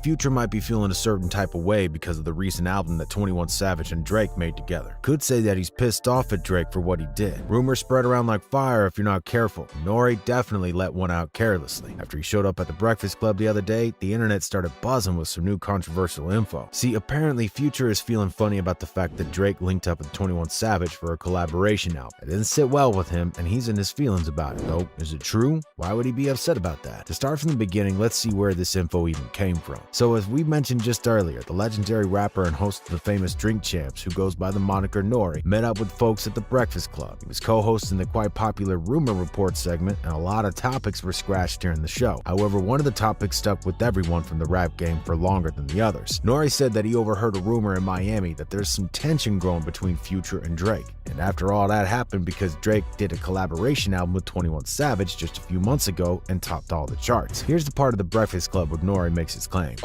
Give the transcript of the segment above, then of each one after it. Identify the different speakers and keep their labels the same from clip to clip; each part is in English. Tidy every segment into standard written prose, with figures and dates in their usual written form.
Speaker 1: Future might be feeling a certain type of way because of the recent album that 21 Savage and Drake made together. Could say that he's pissed off at Drake for what he did. Rumors spread around like fire if you're not careful. Nori definitely let one out carelessly. After he showed up at the Breakfast Club the other day, the internet started buzzing with some new controversial info. See, apparently Future is feeling funny about the fact that Drake linked up with 21 Savage for a collaboration album. It didn't sit well with him, and he's in his feelings about it. Though, is it true? Why would he be upset about that? To start from the beginning, let's see where this info even came from. So as we mentioned just earlier, the legendary rapper and host of the famous Drink Champs, who goes by the moniker Nori, met up with folks at the Breakfast Club. He was co-hosting the quite popular Rumor Report segment, and a lot of topics were scratched during the show. However, one of the topics stuck with everyone from the rap game for longer than the others. Nori said that he overheard a rumor in Miami that there's some tension growing between Future and Drake. And after all that happened because Drake did a collaboration album with 21 Savage just a few months ago and topped all the charts. Here's the part of the Breakfast Club where Nori makes his claim.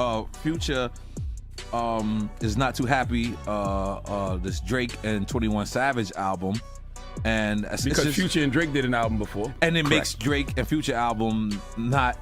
Speaker 2: Future is not too happy this Drake and 21 Savage album, and
Speaker 3: because Future and Drake did an album before,
Speaker 2: and it makes Drake and Future album not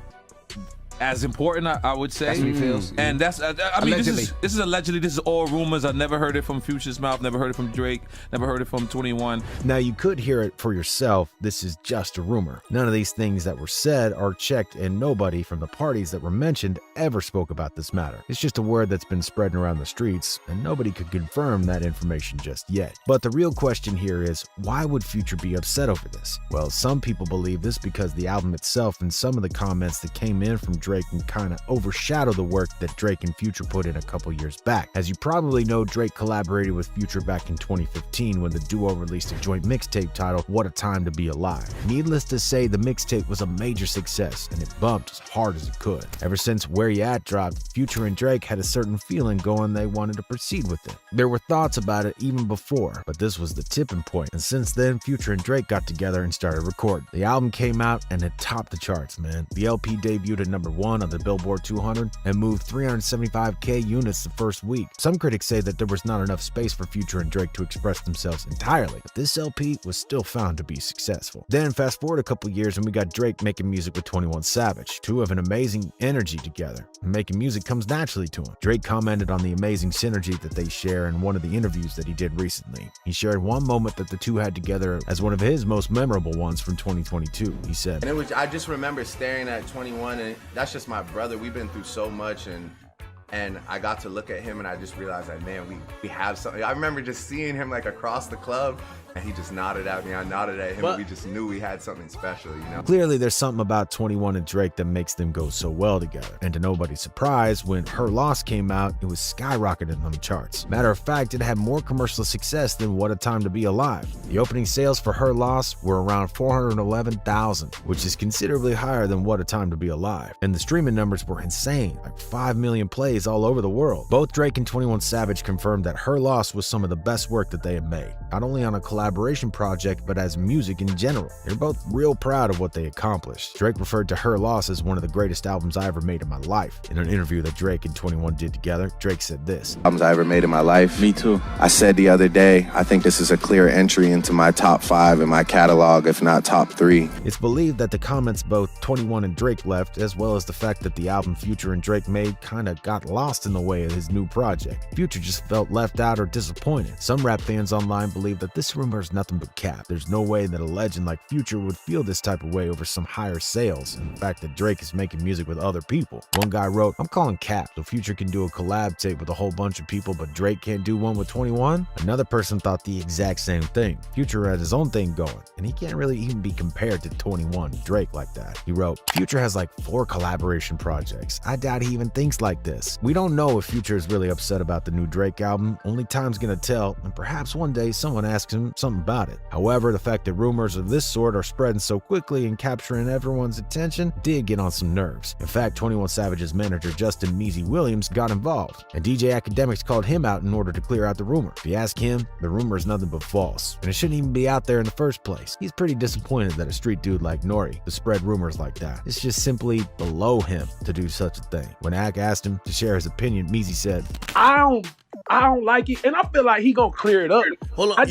Speaker 2: as important, I would say.
Speaker 4: That's what he feels.
Speaker 2: And that's, I mean,
Speaker 4: Allegedly.
Speaker 2: this is allegedly, this is all rumors. I never heard it from Future's mouth, never heard it from Drake, never heard it from 21.
Speaker 1: Now, you could hear it for yourself. This is just a rumor. None of these things that were said are checked, and nobody from the parties that were mentioned ever spoke about this matter. It's just a word that's been spreading around the streets, and nobody could confirm that information just yet. But the real question here is, why would Future be upset over this? Well, some people believe this because the album itself and some of the comments that came in from Drake can kind of overshadow the work that Drake and Future put in a couple years back. As you probably know, Drake collaborated with Future back in 2015 when the duo released a joint mixtape titled What a Time to Be Alive. Needless to say, the mixtape was a major success and it bumped as hard as it could. Ever since Where You At dropped, Future and Drake had a certain feeling going they wanted to proceed with it. There were thoughts about it even before, but this was the tipping point, and since then, Future and Drake got together and started recording. The album came out and it topped the charts, man. The LP debuted at #1 on the Billboard 200 and moved 375k units the first week. Some critics say that there was not enough space for Future and Drake to express themselves entirely, but this LP was still found to be successful. Then fast forward a couple years and we got Drake making music with 21 Savage. Two have an amazing energy together, and making music comes naturally to him. Drake commented on the amazing synergy that they share in one of the interviews that he did recently. He shared one moment that the two had together as one of his most memorable ones from 2022. He said,
Speaker 5: And I just remember staring at 21, and that's just my brother. We've been through so much, and I got to look at him and I just realized that, man, we have something. I remember just seeing him like across the club, and he just nodded at me. I nodded at him, and we just knew we had something special, you know?
Speaker 1: Clearly, there's something about 21 and Drake that makes them go so well together. And to nobody's surprise, when Her Loss came out, it was skyrocketing on the charts. Matter of fact, it had more commercial success than What a Time to Be Alive. The opening sales for Her Loss were around 411,000, which is considerably higher than What a Time to Be Alive. And the streaming numbers were insane, like 5 million plays all over the world. Both Drake and 21 Savage confirmed that Her Loss was some of the best work that they had made, not only on a collaboration project, but as music in general. They're both real proud of what they accomplished. Drake referred to Her Loss as one of the greatest albums I ever made in my life. In an interview that Drake and 21 did together, Drake said this:
Speaker 5: Albums I ever made in my life.
Speaker 3: Me too.
Speaker 5: I said the other day, I think this is a clear entry into my top 5 in my catalog, if not top 3.
Speaker 1: It's believed that the comments both 21 and Drake left, as well as the fact that the album Future and Drake made kinda got lost in the way of his new project. Future just felt left out or disappointed. Some rap fans online believe that this rumor is nothing but cap. There's no way that a legend like Future would feel this type of way over some higher sales and the fact that Drake is making music with other people. One guy wrote, "I'm calling cap, so Future can do a collab tape with a whole bunch of people, but Drake can't do one with 21? Another person thought the exact same thing. Future had his own thing going, and he can't really even be compared to 21 and Drake like that. He wrote, Future has like 4 collaboration projects. I doubt he even thinks like this. We don't know if Future is really upset about the new Drake album. Only time's gonna tell, and perhaps one day someone asks him something about it. However, the fact that rumors of this sort are spreading so quickly and capturing everyone's attention did get on some nerves. In fact, 21 Savage's manager Justin Measy Williams got involved, and DJ Academics called him out in order to clear out the rumor. If you ask him, the rumor is nothing but false, and it shouldn't even be out there in the first place. He's pretty disappointed that a street dude like Nori to spread rumors like that. It's just simply below him to do such a thing. When Ak asked him to share his opinion, Measy said,
Speaker 3: I don't like it, and I feel like he gonna clear it up.
Speaker 4: Hold on,
Speaker 3: I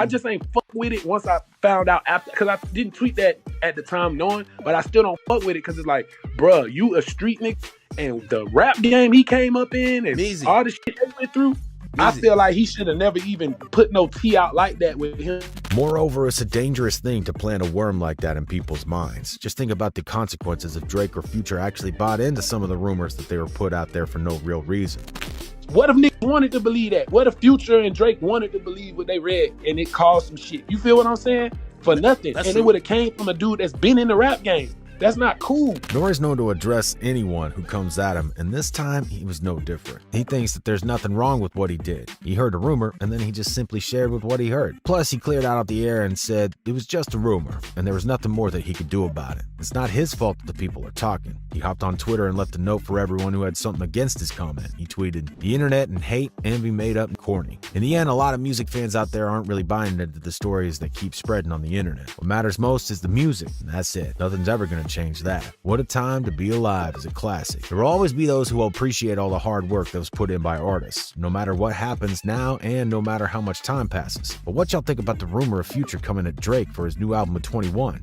Speaker 3: just ain't fuck with it once I found out after, because I didn't tweet that at the time knowing, but I still don't fuck with it because it's like, bruh, you a street nigga and the rap game he came up in and
Speaker 4: Meezy.
Speaker 3: all the shit they went through, I
Speaker 4: Meezy.
Speaker 3: feel like he should have never even put no tea out like that with him.
Speaker 1: Moreover, it's a dangerous thing to plant a worm like that in people's minds. Just think about the consequences if Drake or Future actually bought into some of the rumors that they were put out there for no real reason.
Speaker 3: What if niggas wanted to believe that? What if Future and Drake wanted to believe what they read and it caused some shit? You feel what I'm saying? For nothing.
Speaker 4: That's
Speaker 3: and
Speaker 4: true.
Speaker 3: it would have came from a dude that's been in the rap game. That's not cool.
Speaker 1: Nori's known to address anyone who comes at him, and this time he was no different. He thinks that there's nothing wrong with what he did. He heard a rumor, and then he just simply shared with what he heard. Plus, he cleared out the air and said it was just a rumor, and there was nothing more that he could do about it. It's not his fault that the people are talking. He hopped on Twitter and left a note for everyone who had something against his comment. He tweeted, "The internet and hate, envy made up and corny." In the end, a lot of music fans out there aren't really buying into the stories that keep spreading on the internet. What matters most is the music, and that's it. Nothing's ever going to change that. What a Time to Be Alive is a classic. There will always be those who will appreciate all the hard work that was put in by artists, no matter what happens now and no matter how much time passes. But what y'all think about the rumor of Future coming at Drake for his new album with 21?